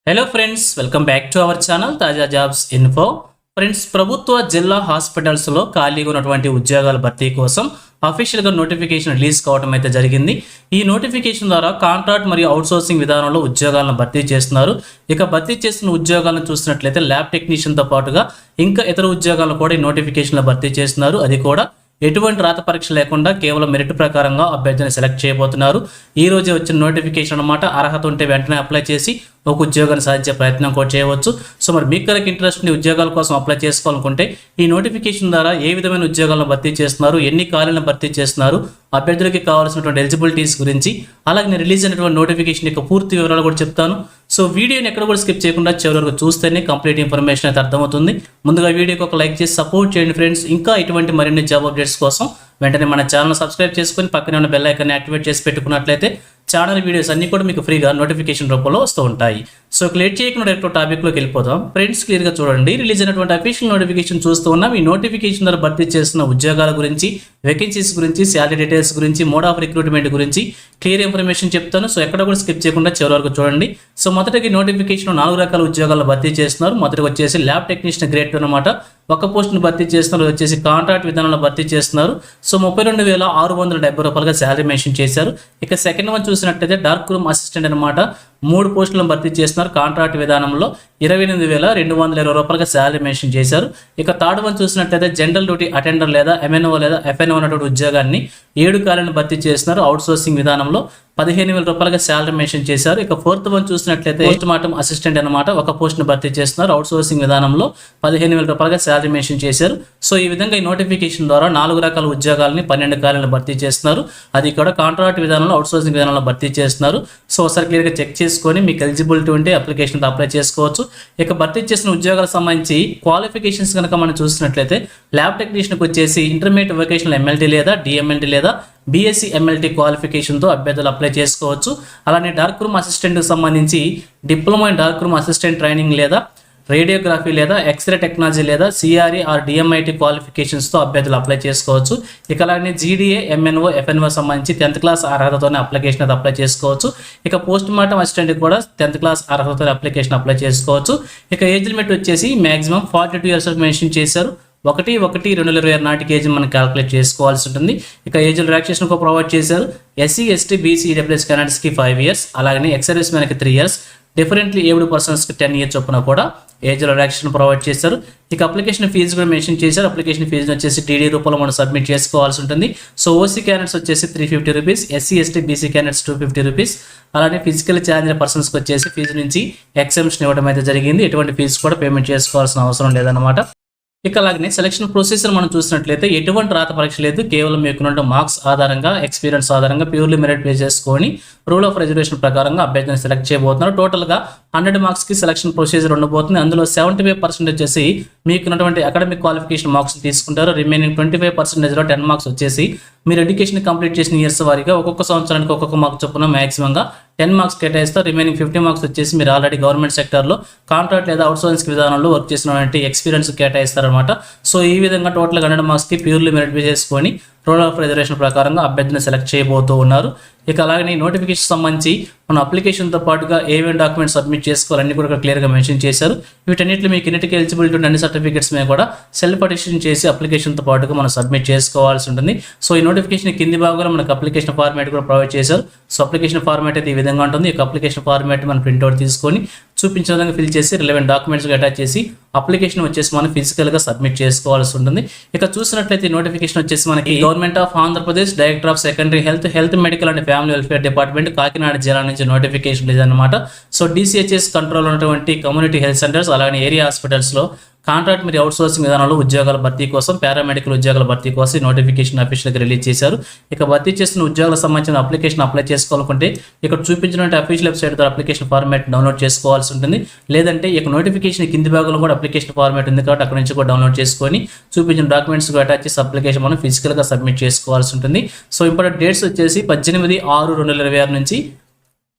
Hello friends, welcome back to our channel తాజా jobs info. Friends, ప్రభుత్వ జిల్లా హాస్పిటల్స్లో ఖాళీగా ఉన్నటువంటి ఉద్యోగాల భర్తీ కోసం అఫీషియల్గా నోటిఫికేషన్ రిలీజ్ కావడం అయితే జరిగింది. ఈ నోటిఫికేషన్ ద్వారా కాంట్రాక్ట్ మరియు అవుట్సోర్సింగ్ విధానంలో ఉద్యోగాలను భర్తీ చేస్తున్నారు. ఇక భర్తీ చేస్తున్న ఉద్యోగాలను చూసినట్లయితే ల్యాబ్ టెక్నీషియన్తో పాటుగా ఇంకా ఇతర ఉద్యోగాలను కూడా ఈ నోటిఫికేషన్లో భర్తీ చేస్తున్నారు. అది కూడా ఎటువంటి రాత పరీక్ష లేకుండా కేవలం మెరిట్ ప్రకారంగా అభ్యర్థిని సెలెక్ట్ చేయబోతున్నారు. ఈ రోజే వచ్చిన నోటిఫికేషన్ అన్నమాట. అర్హత ఉంటే వెంటనే అప్లై చేసి ఒక ఉద్యోగాన్ని సాధించే ప్రయత్నం కూడా చేయవచ్చు. సో మరి మీకు కనుక ఇంట్రెస్ట్ ఉండి ఉద్యోగాల కోసం అప్లై చేసుకోవాలనుకుంటే ఈ నోటిఫికేషన్ ద్వారా ఏ విధమైన ఉద్యోగాలను భర్తీ చేస్తున్నారు, ఎన్ని ఖాళీలను భర్తీ చేస్తున్నారు, అభ్యర్థులకి కావాల్సినటువంటి ఎలిజిబిలిటీస్ గురించి, అలాగే నేను రిలీజ్ అయినటువంటి నోటిఫికేషన్ యొక్క పూర్తి వివరాలు కూడా చెప్తాను. సో వీడియోని ఎక్కడ కూడా స్కిప్ చేయకుండా చివరి వరకు చూస్తేనే కంప్లీట్ ఇన్ఫర్మేషన్ అయితే అర్థమవుతుంది. ముందుగా వీడియోకి ఒక లైక్ చేసి సపోర్ట్ చేయండి ఫ్రెండ్స్. ఇంకా ఇటువంటి మరిన్ని జాబ్ అప్డేట్స్ కోసం వెంటనే మన ఛానల్ సబ్స్క్రైబ్ చేసుకొని పక్కనే ఉన్న బెల్ ఐకాన్ని యాక్టివేట్ చేసి పెట్టుకున్నట్లయితే ఛానల్ వీడియోస్ అన్ని కూడా మీకు ఫ్రీగా నోటిఫికేషన్ రూపంలో వస్తూ ఉంటాయి. సో లేట్ చేయకుండా డైరెక్ట్ టాపిక్లోకి వెళ్ళిపోదాం. ఫ్రెండ్స్, క్లియర్గా చూడండి. రిలీజ్ అయినటువంటి అఫీషియల్ నోటిఫికేషన్ చూస్తూ ఉన్నాం. ఈ నోటిఫికేషన్ ద్వారా భర్తీ చేస్తున్న ఉద్యోగాల గురించి, వేకెన్సీస్ గురించి, శాలరీ డీటెయిల్స్ గురించి, మోడ్ ఆఫ్ రిక్రూట్మెంట్ గురించి క్లియర్ ఇన్ఫర్మేషన్ చెప్తాను. సో ఎక్కడ కూడా స్కిప్ చేయకుండా చివరి వరకు చూడండి. సో మొదటికి నోటిఫికేషన్ 4 రకాల ఉద్యోగాలను భర్తీ చేస్తున్నారు. మొదటికి వచ్చేసి ల్యాబ్ టెక్నీషియన్ గ్రేడ్ 2 అనమాట. ఒక పోస్ట్ను భర్తీ చేస్తున్నారు. వచ్చేసి కాంట్రాక్ట్ విధానంలో భర్తీ చేస్తున్నారు. సో 32,670 రూపాయలుగా శాలరీ మెన్షన్ చేశారు. ఇక సెకండ్ వన్ చూసినట్టయితే డార్క్ రూమ్ అసిస్టెంట్ అనమాట. 3 పోస్టులను భర్తీ చేస్తున్నారు. కాంట్రాక్ట్ విధానంలో 28,220 రూపాయలుగా శాలరీ మెన్షన్ చేశారు. ఇక థర్డ్ వన్ చూసినట్లయితే జనరల్ డ్యూటీ అటెండర్ లేదా ఎంఎన్ఓ లేదా ఎఫ్ఎన్ఓ అన్నటువంటి ఉద్యోగాన్ని 7 ఖాళీలను భర్తీ చేస్తున్నారు. అవుట్సోర్సింగ్ విధానంలో 15,000 రూపాయలుగా శాలరీ మెన్షన్ చేశారు. ఇక ఫోర్త్ వన్ చూసినట్లయితే పోస్ట్ మార్టం అసిస్టెంట్ అనమాట. ఒక పోస్ట్ను భర్తీ చేస్తున్నారు. అవుట్సోర్సింగ్ విధానంలో 15,000 రూపాయలుగా శాలరీ మెన్షన్ చేశారు. సో ఈ విధంగా ఈ నోటిఫికేషన్ ద్వారా 4 రకాల ఉద్యోగాలని 12 ఖాళీలను భర్తీ చేస్తున్నారు. అది కూడా కాంట్రాక్ట్ విధానంలో, అవుట్సోర్సింగ్ విధానంలో భర్తీ చేస్తున్నారు. సో ఒకసారి క్లియర్గా చెక్ చేసుకొని మీకు ఎలిజిబిలిటీ ఉంటే అప్లికేషన్ అప్లై చేసుకోవచ్చు. ఇక భర్తీ చేసిన ఉద్యోగాలకు సంబంధించి క్వాలిఫికేషన్స్ కనుక మనం చూసినట్లయితే ల్యాబ్ టెక్నీషియన్కి వచ్చేసి ఇంటర్మీడియట్ వొకేషనల్ ఎంఎల్టీ లేదా డిఎంఎల్టీ లేదా బీఎస్సీ ఎంఎల్టీ క్వాలిఫికేషన్తో అభ్యర్థులు అప్లై చేసుకోవచ్చు. అలానే డార్క్ రూమ్ అసిస్టెంట్కి సంబంధించి diploma in dark room assistant training లేదా రేడియోగ్రఫీ లేదా ఎక్స్రే టెక్నాలజీ లేదా సిఆర్ఈ ఆర్ డిఎంఐటీ క్వాలిఫికేషన్స్తో అభ్యర్థులు అప్లై చేసుకోవచ్చు. ఇక అలానే జీడీఏ, ఎంఎన్ఓ, ఎఫ్ఎన్ఓ సంబంధించి 10th క్లాస్ అర్హతతోనే అప్లికేషన్ అయితే అప్లై చేసుకోవచ్చు. ఇక పోస్ట్ మార్టం అసిస్టెంట్కి కూడా 10th క్లాస్ అర్హతతో అప్లికేషన్ అప్లై చేసుకోవచ్చు. ఇక ఏజ్ లిమిట్ వచ్చేసి మ్యాక్సిమం 42 ఇయర్స్ మెన్షన్ చేశారు. 1/1/2026 నాటికి ఏజ్ మనం క్యాలిక్యులేట్ చేసుకోవాల్సి ఉంటుంది. ఇక ఏజ్ రిలాక్సేషన్ కూడా ప్రొవైడ్ చేశారు. ఎస్సీ, ఎస్టీ, బీసీ, ఈడబ్ల్యూఎస్ క్యాండిడేట్స్కి 5 ఇయర్స్, అలాగే ఎక్స్ సర్వీస్ మ్యాన్కి 3 ఇయర్స్, డిఫరెంట్లీ ఏబుల్డ్ పర్సన్స్కి 10 ఇయర్స్ చొప్పున కూడా ఏజ్ రిలాక్సేషన్ ప్రొవైడ్ చేశారు. ఇక అప్లికేషన్ ఫీజు కూడా మెన్షన్ చేశారు. అప్లికేషన్ ఫీజు వచ్చేసి టీడీ రూపంలో మనం సబ్మిట్ చేసుకోవాల్సి ఉంటుంది. సో ఓసీ క్యాండిడేట్స్ వచ్చేసి 350 rupees, SC, ST, BC candidates 250 rupees, అలానే ఫిజికల్ ఛాలెంజ్ పర్సన్స్కి వచ్చేసి ఫీజు నుంచి ఎక్సెంప్షన్ ఇవ్వడం అయితే జరిగింది. ఎటువంటి ఫీజు కూడా పేమెంట్ చేసుకోవాల్సిన అవసరం లేదన్నమాట. ఇక అలాగే సెలక్షన్ ప్రొసీజర్ మనం చూసినట్లయితే ఎటువంటి రాత పరీక్ష లేదు. కేవలం మీకున్న మార్క్స్ ఆధారంగా, ఎక్స్పీరియన్స్ ఆధారంగా ప్యూర్లీ మెరిట్ బేస్ చేసుకొని రూల్ ఆఫ్ రిజర్వేషన్ ప్రకారంగా అభ్యర్థిని సెలెక్ట్ చేయబోతున్నారు. టోటల్గా 100 మార్క్స్కి సెలక్షన్ ప్రొసీజర్ ఉండబోతుంది. అందులో 75% వచ్చేసి మీకున్నటువంటి అకాడమిక్ క్వాలిఫికేషన్ మార్క్స్ తీసుకుంటారు. రిమైనింగ్ 25%లో 10 మార్క్స్ వచ్చేసి మీరు ఎడ్యుకేషన్ కంప్లీట్ చేసిన ఇయర్స్ వారీగా ఒక్కొక్క సంవత్సరానికి ఒక్కొక్క మార్క్స్ చొప్పున మ్యాక్సిమంగా 10 మార్క్స్ కేటాయిస్తారు. రిమైనింగ్ 50 మార్క్స్ వచ్చేసి మీరు ఆల్రెడీ గవర్నమెంట్ సెక్టర్లో కాంట్రాక్ట్ లేదా అవుట్సోర్సింగ్ విధానంలో వర్క్ చేసినటువంటి ఎక్స్పీరియన్స్ కేటాయిస్తారనమాట. సో ఈ విధంగా టోటల్గా 100 మార్క్స్కి ప్యూర్లీ మెరిట్ బేస్ చేసుకొని రూల్ ఆఫ్ రిజర్వేషన్ ప్రకారంగా అభ్యర్థిని సెలెక్ట్ చేయబోతూ ఉన్నారు. ఇక అలాగే ఈ నోటిఫికేషన్ సంబంధించి మన అప్లికేషన్తో పాటుగా ఏమేమి డాక్యుమెంట్స్ సబ్మిట్ చేసుకోవాలన్నీ కూడా క్లియర్గా మెన్షన్ చేశారు. వీటన్నిటిలో మీకు ఎన్నిటికీ ఎలిజిబిలిటీ ఉన్న అన్ని సర్టిఫికేట్స్ మీద కూడా సెల్ఫ్ అటెస్టేషన్ చేసి అప్లికేషన్తో పాటుగా మనం సబ్మిట్ చేసుకోవాల్సి ఉంటుంది. సో ఈ నోటిఫికేషన్ కింది భాగంలో మనకు అప్లికేషన్ ఫార్మాట్ కూడా ప్రొవైడ్ చేశారు. సో అప్లికేషన్ ఫార్మాట్ అయితే ఈ విధంగా ఉంటుంది. ఈ అప్లికేషన్ ఫార్మాట్ మనం ప్రింట్అవుట్ తీసుకొని చూపించిన విధంగా ఫిల్ చేసి రిలవెంట్ డాక్యుమెంట్స్ అటాచ్ చేసి అప్లికేషన్ వచ్చేసి మనం ఫిజికల్గా సబ్మిట్ చేసుకోవాల్సి ఉంటుంది. ఇక చూసినట్లయితే నోటిఫికేషన్ వచ్చేసి మనకి government of Andhra Pradesh director of secondary health medical and family welfare department Kakinada జిల్లా నుంచి నోటిఫికేషన్ ఇదన్నమాట. సో డిసిహెచ్ఎస్ కంట్రోల్ ఉన్నటువంటి కమ్యూనిటీ హెల్త్ సెంటర్స్ అలాగే ఏరియా హాస్పిటల్స్లో కాంట్రాక్ట్ మరియు అవుట్సోర్సింగ్ విధానంలో ఉద్యోగాల భర్తీ కోసం, పారామెడికల్ ఉద్యోగాల భర్తీ కోసం నోటిఫికేషన్ అఫీషియల్గా రిలీజ్ చేశారు. ఇక భర్తీ చేస్తున్న ఉద్యోగాలకు సంబంధించిన అప్లికేషన్ అప్లై చేసుకోవాలనుకుంటే ఇక్కడ చూపించినటువంటి అఫీషియల్ వెబ్సైట్ ద్వారా అప్లికేషన్ ఫార్మాట్ డౌన్లోడ్ చేసుకోవాల్సి ఉంటుంది. లేదంటే ఇక నోటిఫికేషన్ కింది భాగంలో కూడా అప్లికేషన్ ఫార్మాట్ ఉంది కాబట్టి అక్కడ నుంచి కూడా డౌన్లోడ్ చేసుకొని చూపించిన డాక్యుమెంట్స్ అటాచ్ చేసి అప్లికేషన్ మనం ఫిజికల్గా సబ్మిట్ చేసుకోవాల్సి ఉంటుంది. సో ఇంపార్టెంట్ డేట్స్ వచ్చేసి 18/6/2026 నుంచి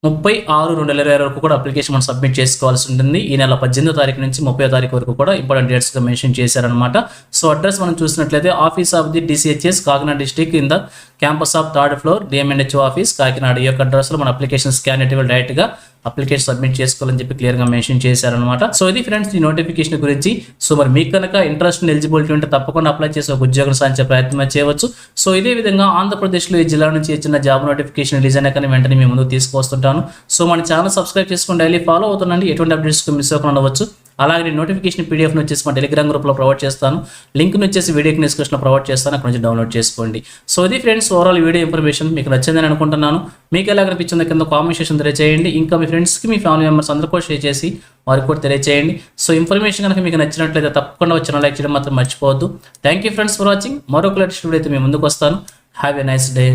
30/6/2026 వరకు కూడా అప్లికేషన్ మనం సబ్మిట్ చేసుకోవాల్సి ఉంటుంది. ఈ నెల 18వ తారీఖు నుంచి 30వ తారీఖు వరకు కూడా ఇంపార్టెంట్ డేట్స్గా మెన్షన్ చేశారనమాట. సో అడ్రస్ మనం చూసినట్లయితే office of the DCHS Kakinada district in the campus of third floor DM&HO office Kakinada. ఈ యొక్క అడ్రస్లో మన అప్లికేషన్ స్కాన్ అయితే డైరెక్ట్గా అప్లికేషన్ సబ్మిట్ చేసుకోవాలని చెప్పి క్లియర్గా మెన్షన్ చేశారనమాట. సో ఇది ఫ్రెండ్స్ ఈ నోటిఫికేషన్ గురించి. సో మరి మీకు కనుక ఇంట్రెస్ట్ ఎలిజిబిలిటీ ఉంటే తప్పకుండా అప్లై చేసి ఒక ఉద్యోగం సాధించే ప్రయత్నం చేయవచ్చు. సో ఇదే విధంగా ఆంధ్రప్రదేశ్లో ఈ జిల్లా నుంచి చిన్న జాబ్ నోటిఫికేషన్ రిలీజ్ అయినా కానీ వెంటనే మీ ముందుకు తీసుకొస్తుంటాను. సో మన ఛానల్ సబ్స్క్రైబ్ చేసుకుని డైలీ ఫాలో అవుతుండండి. ఎటువంటి అప్డేట్స్ మిస్ అవ్వకుండా ఉండవచ్చు. అలాగే నేను నోటిఫికేషన్ పీడిఎఫ్ని వచ్చేసి మా టెలిగ్రామ్ గ్రూప్లో ప్రొవైడ్ చేస్తాను. లింక్ని వచ్చేసి వీడియోకి డిస్క్రిప్షన్లో ప్రొవైడ్ చేస్తాను. అక్కడ నుంచి డౌన్లోడ్ చేసుకోండి. సో ఇది ఫ్రెండ్స్ ఓవరాల్ వీడియో ఇన్ఫర్మేషన్ మీకు నచ్చిందని అనుకుంటున్నాను. మీకు ఎలా అనిపించిందో కింద కామెంట్ సెక్షన్ తెలియజేయండి. ఇంకా మీ ఫ్రెండ్స్కి మీ ఫ్యామిలీ మెంబర్స్ అందరూ కూడా షేర్ చేసి వారికి కూడా తెలియజేయండి. సో ఇన్ఫర్మేషన్ కనుక మీకు నచ్చినట్లయితే తప్పకుండా వచ్చిన లైక్ చేయడం మాత్రం మర్చిపోవద్దు. Thank you friends for watching. మరొక లేటెస్ట్ వీడియో అయితే మీ ముందుకు వస్తాను. Have a nice day.